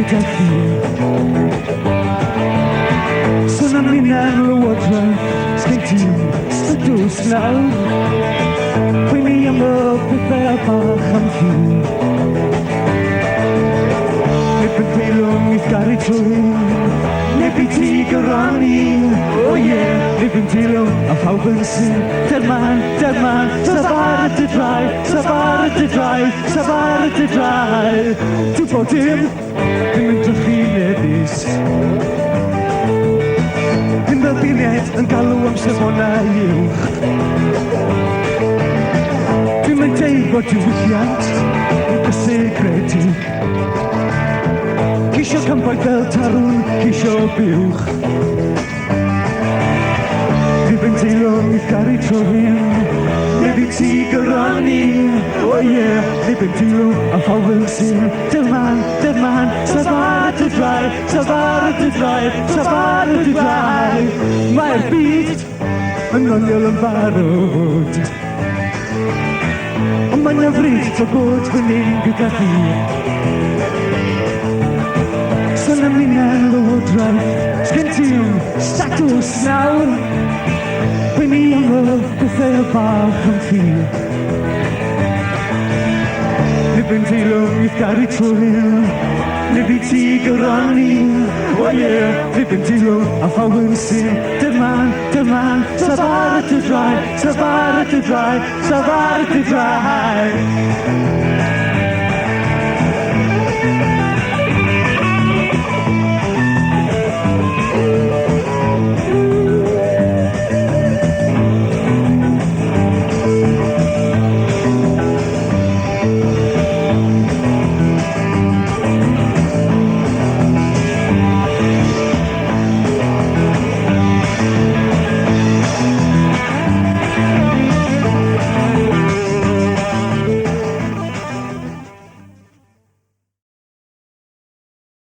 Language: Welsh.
gyda chi. Son am ni'n lywodraeth, sgen ti statws nawr. Pwyni am y pethau bach am chi. Neb yn peilwng i'th gari trwy, neb i ti gyrrannu. Oh yeah, neb yn peilwng a phawb yn sy'n derman, safar at y draed, safar at y draed, safar at y draed. Dwi'n bod dim yn drychu neddus. Dim fel binied yn galw amser hwnna uwch. Dwi'n mynd deud bod diwylliant yn gysegredig. Cisio cympau fel tarwn, cisio buwch. Neb yn teilwng i'th gari trwy'n, neb i ti gyrrannu. Oh yeah, neb yn teilwng a phawb yn sy'n derman, safar at y draed, safar at y draed, safar at y draed. Mae'r byd yn ddoniol yn barod, ond mae'n afrit o bod fan hyn gyda chi. Son am ni'n lywodraeth, sgen ti'm statws nawr. Pwyni am y pethau bach am chi. Neb yn teilwng i'th gari trwy'n, neb i ti gyrrannu. Oh yeah, neb yn teilwng a phawb yn sy'n derman, safar at y draed, safar at y draed, safar at y draed.